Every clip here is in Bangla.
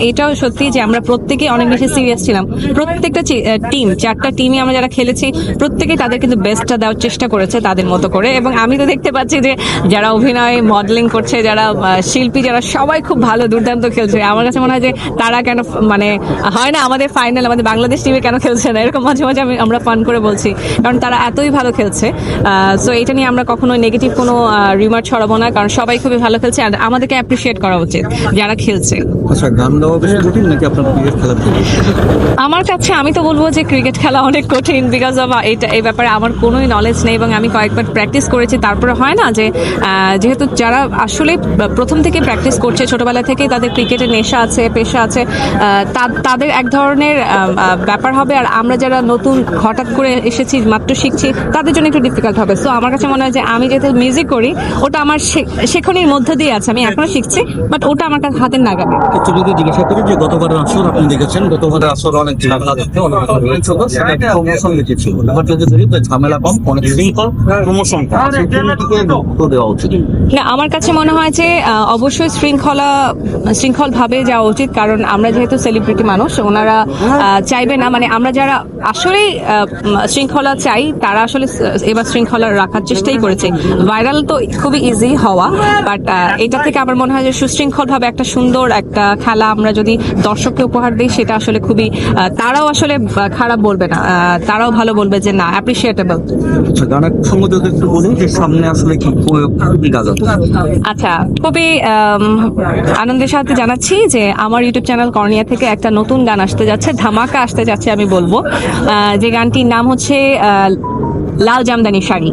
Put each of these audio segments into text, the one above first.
এটাও সত্যি যে আমরা প্রত্যেকে অনেক বেশি সিরিয়াস ছিলাম। প্রত্যেকটা টিম, 4টা টিমই আমরা যারা খেলেছি প্রত্যেকে তাদের কিন্তু বেস্টটা দেওয়ার চেষ্টা করেছে তাদের মতো করে। এবং আমি তো দেখতে পাচ্ছি যে যারা অভিনয় মডেলিং করছে, যারা শিল্পী, যারা সবাই খুব ভালো দুর্দান্ত খেলছে। আমার কাছে মনে হয় যে তারা কেন মানে হয় না আমাদের ফাইনাল আমাদের বাংলাদেশ টিমে কেন খেলছে না, এরকম মাঝে মাঝে আমরা ফান করে বলছি, কারণ তারা এতই ভালো খেলছে। সো এটা নিয়ে আমরা কখনো নেগেটিভ কোনো রিমার্ক ছড়াবো না, কারণ সবাই খুবই ভালো খেলছে আর আমাদেরকে অ্যাপ্রিসিয়েট করা উচিত যারা খেলছে। আচ্ছা, গান গাওয়া বেশি কঠিন নাকি আপনার ক্রিকেট খেলা? আমার কাছে আমি তো বলবো যে ক্রিকেট খেলা অনেক কঠিন, বিকজ অফ এটা এই ব্যাপারে আমার কোনোই নলেজ নেই এবং আমি কয়েকবার প্র্যাকটিস করেছি। তারপরে হয় না যে যেহেতু যারা আসলে প্রথম থেকে প্র্যাকটিস করছে, ছোটবেলা থেকে তাদের ক্রিকেটের নেশা আছে, পেশা আছে, তাদের এক ধরনের ব্যাপার হবে। আর আমরা যারা নতুন হঠাৎ করে এসেছি, মাত্র শিখছি, তাদের জন্য একটু ডিফিকাল্ট হবে। সো আমার কাছে মনে হয় যে আমি যেহেতু মিউজিক করি, ওটা আমার শেখনির মধ্যে দিয়ে আছে, আমি এখনো শিখছি, বাট ওটা আমার কাছে হাতের নাগালে। একটু যদি জিজ্ঞাসা করি যে গতবারের আসর আপনি দেখেছেন, গতবারের আসর অনেক ঝামেলা দেখতে অনেক প্রমোশন লিখেছিল, এবার যদি ধরি ঝামেলা কম, অনেক শৃঙ্খল প্রমোশন দেওয়া উচিত না। আমার কাছে মনে হয় যে অবশ্যই শৃঙ্খল ভাবে যাওয়া উচিত, কারণ আমরা যেহেতু সেলিব্রিটি মানুষ, ওনারা চাইবে না, মানে আমরা যারা আসলে শৃঙ্খলা চাই তারা আসলে এবার শৃঙ্খলা রাখার চেষ্টাই করেছে। ভাইরাল তো খুবই ইজি হওয়া, বাট এটা থেকে আমার মনে হয় যে সুশৃঙ্খল ভাবে একটা সুন্দর একটা খেলা আমরা যদি দর্শককে উপহার দিই, সেটা আসলে খুবই তারাও আসলে খারাপ বলবে না, তারাও ভালো বলবে যে না, অ্যাপ্রিসিয়েটেবল। আচ্ছা, গানের সঙ্গে যদি একটু বলুন যে সামনে আসলে কি কাজ আছে? আচ্ছা, খুবই আনন্দের সাথে জানাচ্ছি যে আমার ইউটিউব চ্যানেল কর্নিয়া থেকে একটা নতুন গান আসতে যাচ্ছে, ধামাকা আসতে যাচ্ছে আমি বলবো, যে গানটির নাম হচ্ছে লাল জামদানি শাড়ি।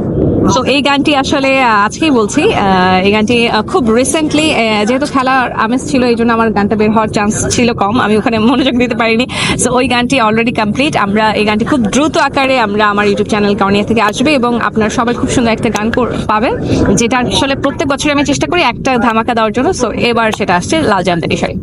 তো এই গানটি আসলে আজকেই বলছি, এই গানটি খুব রিসেন্টলি, যেহেতু খেলার আমেজ ছিল এই জন্য আমার গানটা বের হওয়ার চান্স ছিল কম, আমি ওখানে মনোযোগ দিতে পারিনি। সো ওই গানটি অলরেডি কমপ্লিট। আমরা এই গানটি খুব দ্রুত আকারে আমরা আমার ইউটিউব চ্যানেল কর্নিয়া থেকে আসবে এবং আপনারা সবাই খুব সুন্দর একটা গান পাবেন, যেটা আসলে প্রত্যেক বছর আমি চেষ্টা করি একটা ধামাকা দেওয়ার জন্য। সো এবার সেটা আসছে লাল জামদানি শাড়ি।